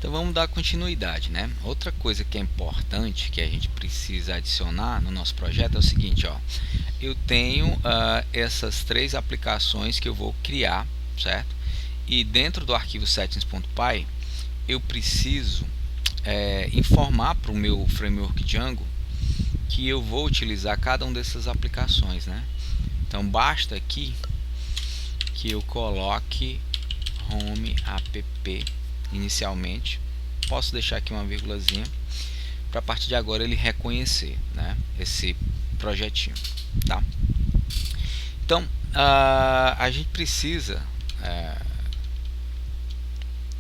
Então vamos dar continuidade, né? Outra coisa que é importante que a gente precisa adicionar no nosso projeto é o seguinte, ó. Eu tenho essas três aplicações que eu vou criar, certo? E dentro do arquivo settings.py eu preciso informar para o meu framework Django que eu vou utilizar cada uma dessas aplicações, né? Então basta aqui que eu coloque home app inicialmente. Posso deixar aqui uma vírgulazinha para a partir de agora ele reconhecer, né, esse projetinho, tá? Então a gente precisa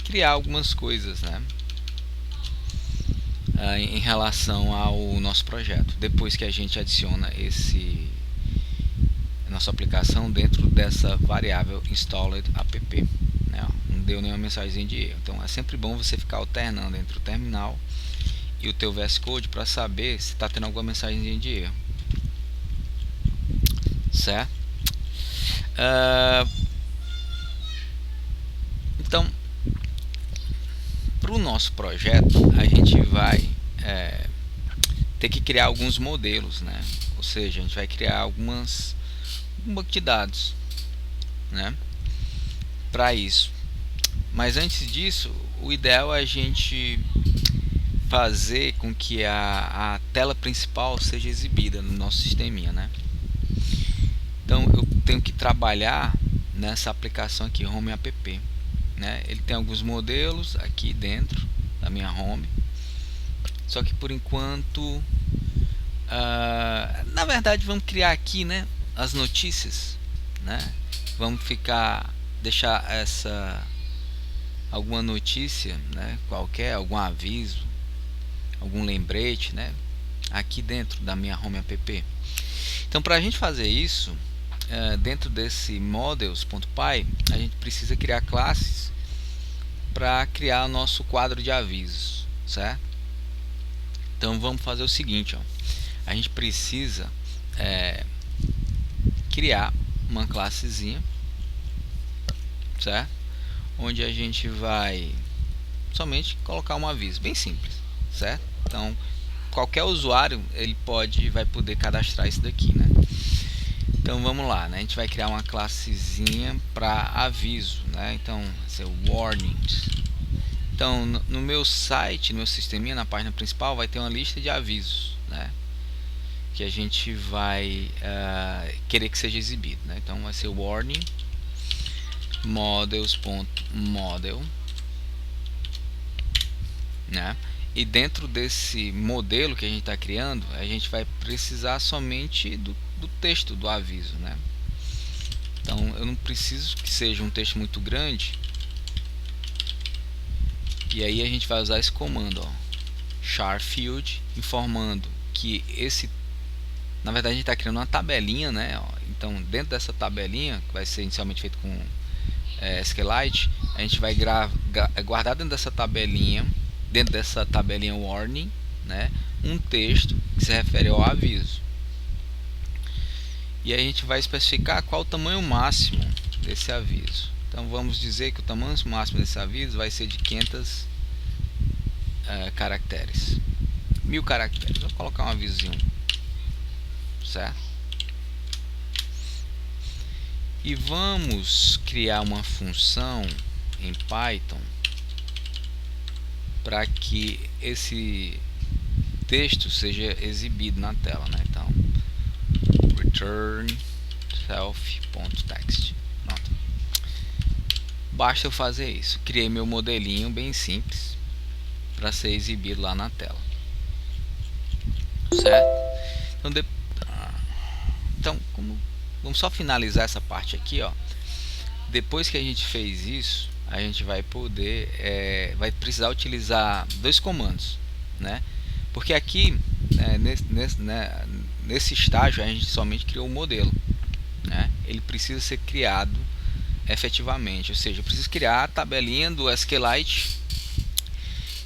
criar algumas coisas, né, em relação ao nosso projeto. Depois que a gente adiciona nossa aplicação dentro dessa variável installed app, né, não deu nenhuma mensagem de erro. Então é sempre bom você ficar alternando entre o terminal e o teu VS Code para saber se está tendo alguma mensagem de erro, certo? Então, para o nosso projeto a gente vai ter que criar alguns modelos, né? Ou seja, a gente vai criar um banco de dados, né, para isso. Mas antes disso, o ideal é a gente fazer com que a tela principal seja exibida no nosso sisteminha, né? Então eu tenho que trabalhar nessa aplicação aqui, Home App, né? Ele tem alguns modelos aqui dentro da minha home, só que por enquanto na verdade vamos criar aqui, né, as notícias, né? Vamos deixar alguma notícia, né, qualquer, algum aviso, algum lembrete, né, aqui dentro da minha home app. Então para a gente fazer isso, dentro desse models.py a gente precisa criar classes para criar o nosso quadro de avisos, certo? Então vamos fazer o seguinte, ó. A gente precisa criar uma classezinha, certo? Onde a gente vai somente colocar um aviso, bem simples, certo? Então qualquer usuário vai poder cadastrar isso daqui, né? Então vamos lá, né? A gente vai criar uma classezinha para aviso, né? Então vai ser warnings. Então no meu site, no meu sisteminha, na página principal vai ter uma lista de avisos, né, que a gente vai querer que seja exibido, né? Então vai ser warning models.model, né? E dentro desse modelo que a gente está criando, a gente vai precisar somente do texto do aviso, né? Então eu não preciso que seja um texto muito grande, e aí a gente vai usar esse comando, ó, char field, informando que na verdade a gente está criando uma tabelinha, né? Então dentro dessa tabelinha, que vai ser inicialmente feito com SQLite, a gente vai guardar dentro dessa tabelinha warning, né, um texto que se refere ao aviso. E aí a gente vai especificar qual o tamanho máximo desse aviso. Então vamos dizer que o tamanho máximo desse aviso vai ser de 500 caracteres, 1000 caracteres. Vou colocar um avisozinho, certo? E vamos criar uma função em Python para que esse texto seja exibido na tela, né? Então return self.text. Pronto. Basta eu fazer isso. Criei meu modelinho bem simples para ser exibido lá na tela, certo? Então vamos só finalizar essa parte aqui, ó. Depois que a gente fez isso, a gente vai poder vai precisar utilizar dois comandos, né? Porque aqui nesse estágio a gente somente criou o modelo, né? Ele precisa ser criado efetivamente, ou seja, eu preciso criar a tabelinha do SQLite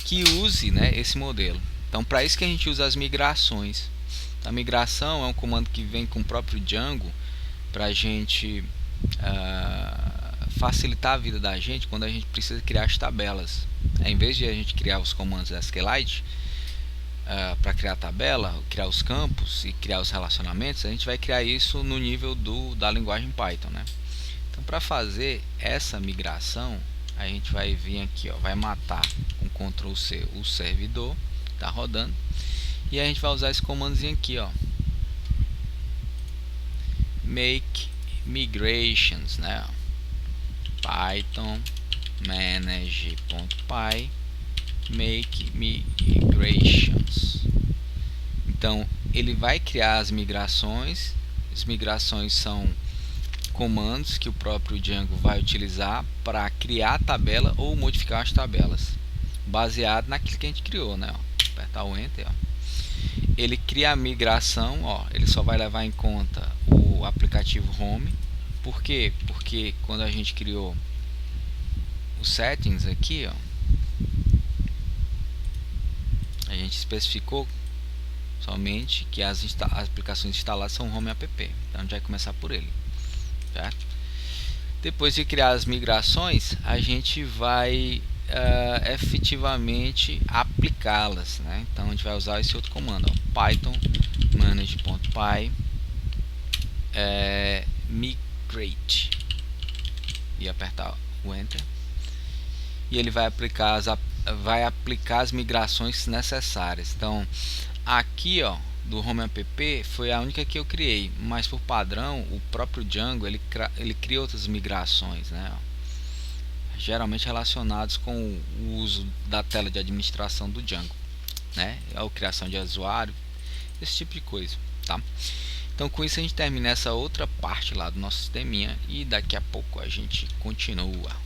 que use, né, esse modelo. Então para isso que a gente usa as migrações. A migração é um comando que vem com o próprio Django para a gente facilitar a vida da gente quando a gente precisa criar as tabelas. Em vez de a gente criar os comandos SQLite para criar a tabela, criar os campos e criar os relacionamentos, a gente vai criar isso no nível da linguagem Python, né? Então, para fazer essa migração, a gente vai vir aqui, ó, vai matar com Ctrl C o servidor que está rodando, e a gente vai usar esse comandozinho aqui, ó, make migrations, né? Python manage.py make migrations. Então ele vai criar as migrações. As migrações são comandos que o próprio Django vai utilizar para criar a tabela ou modificar as tabelas, baseado naquilo que a gente criou, né? Ó, apertar o Enter, ó. Ele cria a migração, ó, ele só vai levar em conta o aplicativo Home. Por quê? Porque quando a gente criou os settings aqui, ó, a gente especificou somente que as aplicações instaladas são Home App. Então a gente vai começar por ele, certo? Depois de criar as migrações, a gente vai efetivamente aplicá-las, né? Então a gente vai usar esse outro comando, ó, Python manage.py migrate, e apertar o Enter, e ele vai aplicar as migrações necessárias. Então aqui, ó, do Home App foi a única que eu criei, mas por padrão o próprio Django ele cria outras migrações, né? Geralmente relacionados com o uso da tela de administração do Django, né? A criação de usuário, esse tipo de coisa, tá? Então com isso a gente termina essa outra parte lá do nosso sisteminha e daqui a pouco a gente continua.